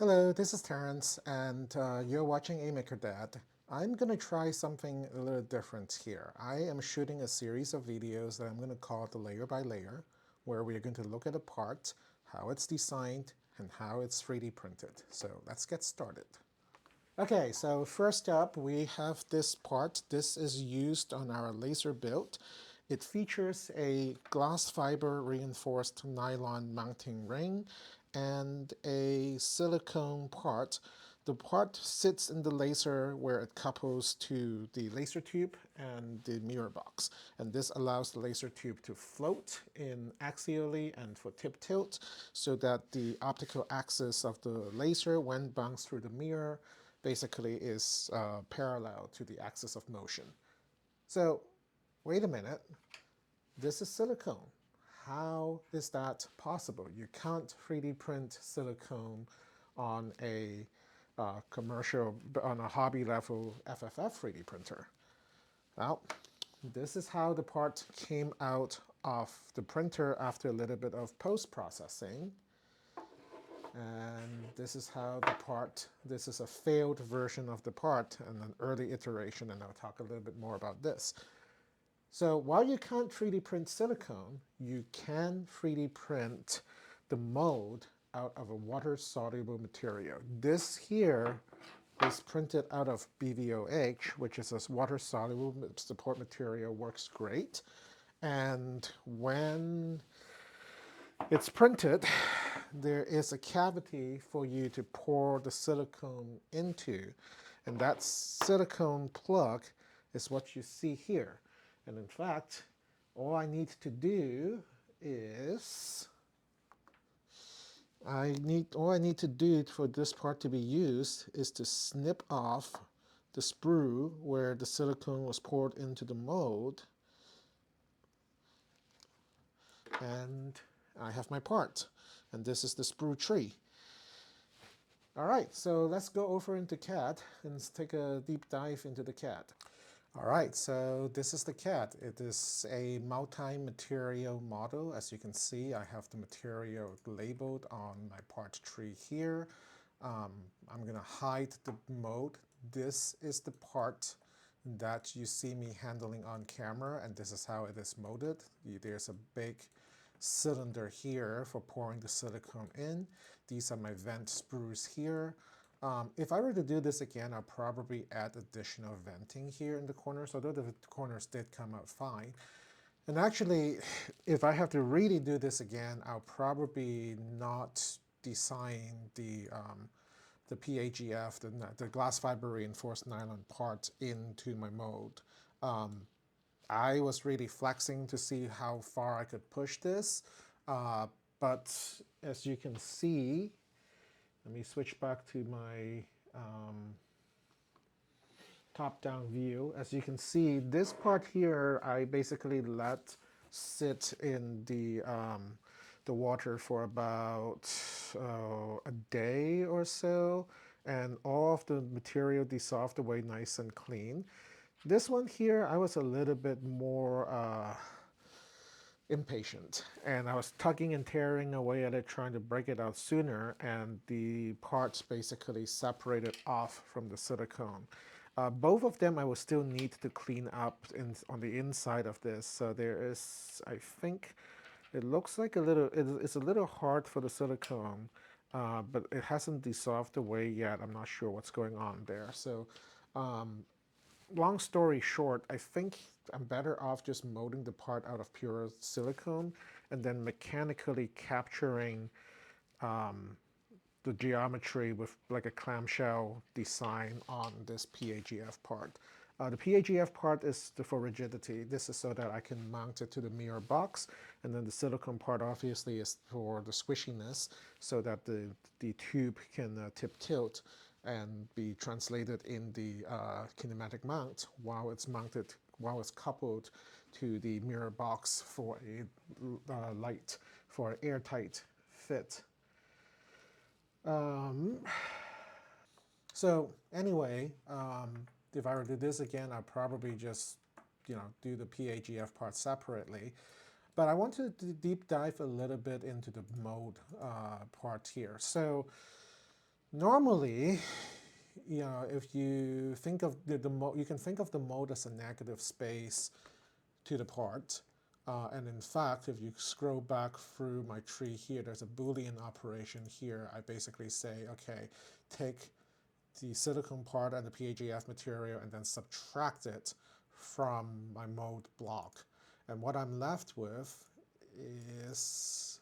Hello, this is Terrence, and you're watching A Dad. I'm going to try something a little different here. I am shooting a series of videos that I'm going to call the layer by layer, where we're going to look at a part, how it's designed, and how it's 3D printed. So let's get started. Okay, so first up we have this part. This is used on our laser build. It features a glass fiber reinforced nylon mounting ring and a silicone part. The part sits in the laser where it couples to the laser tube and the mirror box. And this allows the laser tube to float in axially and for tip tilt so that the optical axis of the laser, when bounced through the mirror, basically is parallel to the axis of motion. So wait a minute, this is silicone. How is that possible? You can't 3D print silicone on a commercial, on a hobby level FFF 3D printer. Well, this is how the part came out of the printer after a little bit of post-processing. And this is how the part, this is a failed version of the part and an early iteration, and I'll talk a little bit more about this. So while you can't 3D print silicone, you can 3D print the mold out of a water-soluble material. This here is printed out of BVOH, which is a water-soluble support material, works great. And when it's printed, there is a cavity for you to pour the silicone into, and that silicone plug is what you see here. And in fact, all I need to do is all I need to do for this part to be used is to snip off the sprue where the silicone was poured into the mold, and I have my part. And this is the sprue tree. All right, so let's go over into CAD and take a deep dive into the CAD. All right, so this is the CAD. It is a multi-material model. As you can see, I have the material labeled on my part tree here. I'm going to hide the mode. This is the part that you see me handling on camera, and this is how it is molded. There's a big cylinder here for pouring the silicone in. These are my vent sprues here. If I were to do this again, I'll probably add additional venting here in the corners, although the corners did come out fine. And actually, if I have to really do this again, I'll probably not design the PAGF, the glass fiber reinforced nylon part into my mold. I was really flexing to see how far I could push this, but as you can see, let me switch back to my top-down view. As you can see, this part here I basically let sit in the water for about a day or so, and all of the material dissolved away nice and clean. This one here, I was a little bit more impatient, and I was tugging and tearing away at it, trying to break it out sooner, and the parts basically separated off from the silicone. Both of them I will still need to clean up on the inside of this. So there is, I think, it looks like it's a little hard for the silicone, but it hasn't dissolved away yet. I'm not sure what's going on there. So long story short, I think I'm better off just molding the part out of pure silicone and then mechanically capturing the geometry with like a clamshell design on this PAGF part. The PAGF part is for rigidity. This is so that I can mount it to the mirror box, and then the silicone part obviously is for the squishiness so that the tube can tip tilt and be translated in the kinematic mount while it's mounted, while it's coupled to the mirror box for a light, for an airtight fit. So anyway, if I were to do this again, I'd probably just, do the PAGF part separately. But I want to deep dive a little bit into the mode part here. So Normally, if you think of the mode, you can think of the mode as a negative space to the part. And in fact, if you scroll back through my tree here, there's a Boolean operation here. I basically say, okay, take the silicone part and the PAGF material and then subtract it from my mode block. And what I'm left with is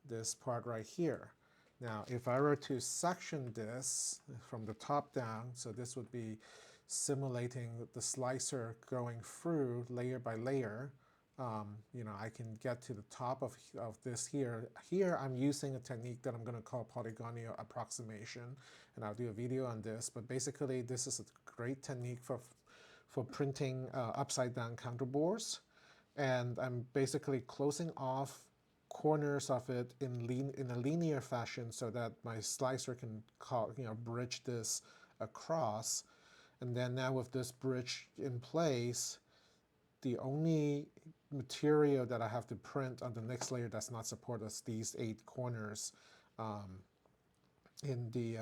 this part right here. Now, if I were to section this from the top down, so this would be simulating the slicer going through layer by layer, I can get to the top of this here. Here I'm using a technique that I'm going to call polygonal approximation, and I'll do a video on this, but basically this is a great technique for printing upside down counterbores. And I'm basically closing off corners of it in a linear fashion so that my slicer can bridge this across. And then now with this bridge in place, the only material that I have to print on the next layer that's not supported is these 8 corners in the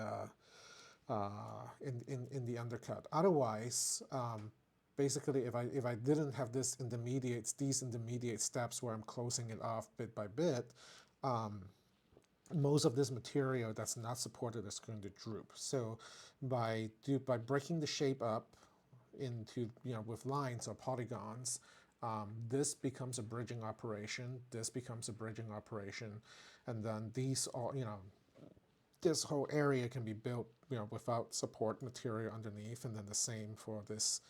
in the undercut. Otherwise, basically, if I didn't have these intermediate steps where I'm closing it off bit by bit, most of this material that's not supported is going to droop. So by breaking the shape up into with lines or polygons, this becomes a bridging operation. This becomes a bridging operation, and then these all this whole area can be built without support material underneath, and then the same for this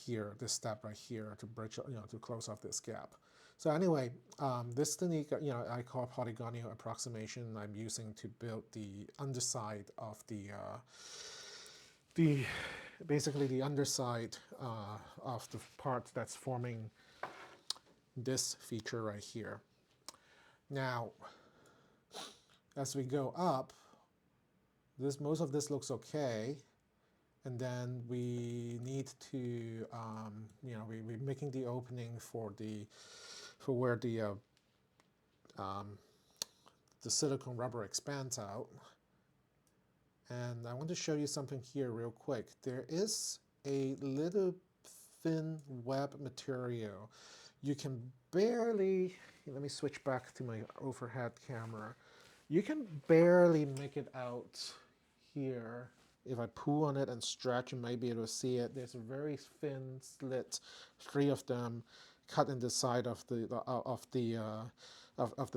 here, this step right here to bridge, to close off this gap. So anyway, this technique, I call polygonal approximation. I'm using to build the underside of basically the underside of the part that's forming this feature right here. Now, as we go up, most of this looks okay. And then we need to, we're making the opening for where the silicone rubber expands out. And I want to show you something here real quick. There is a little thin web material. You can barely, let me switch back to my overhead camera. You can barely make it out here. If I pull on it and stretch, you might be able to see it. There's a very thin slit, 3 of them, cut in the side of the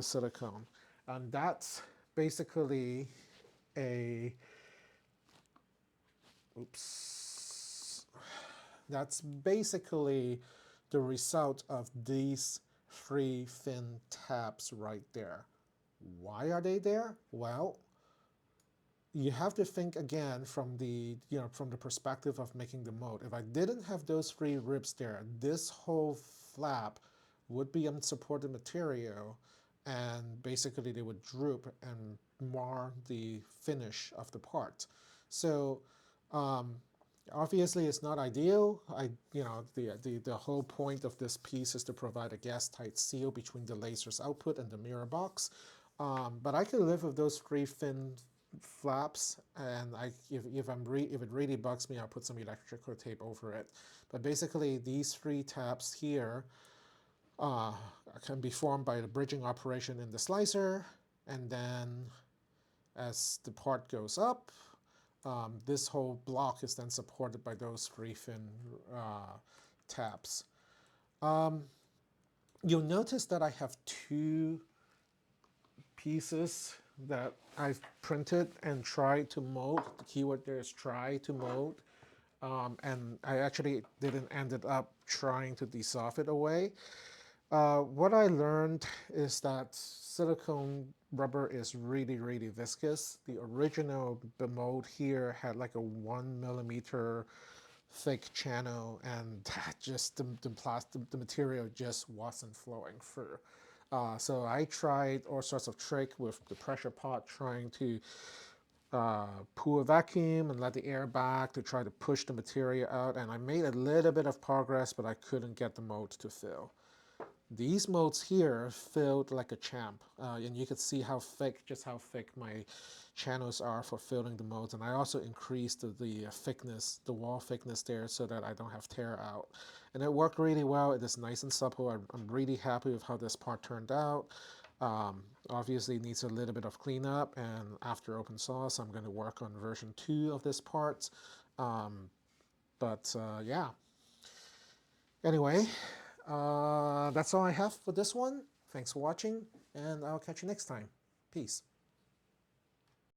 silicone, and that's basically a That's basically the result of these 3 thin tabs right there. Why are they there? Well, you have to think again from the perspective of making the mold. If I didn't have those 3 ribs there, this whole flap would be unsupported material, and basically they would droop and mar the finish of the part. So obviously it's not ideal. The whole point of this piece is to provide a gas-tight seal between the laser's output and the mirror box. But I could live with those 3 thin flaps, and if it really bugs me, I'll put some electrical tape over it. But basically, these 3 tabs here can be formed by the bridging operation in the slicer, and then as the part goes up, this whole block is then supported by those 3 thin tabs. You'll notice that I have 2 pieces that I've printed and tried to mold. The keyword there is try to mold. And I actually didn't end up trying to dissolve it away. What I learned is that silicone rubber is really, really viscous. The original mold here had like a 1 millimeter thick channel, and just the material just wasn't flowing through. So I tried all sorts of trick with the pressure pot, trying to pull a vacuum and let the air back to try to push the material out, and I made a little bit of progress, but I couldn't get the mold to fill. These modes here filled like a champ, and you could see how thick, just how thick my channels are for filling the modes. And I also increased the thickness, the wall thickness there, so that I don't have tear out. And it worked really well. It is nice and supple. I'm really happy with how this part turned out. Obviously it needs a little bit of cleanup, and after open source I'm going to work on version 2 of this part. Yeah, anyway, that's all I have for this one. Thanks for watching, and I'll catch you next time. Peace.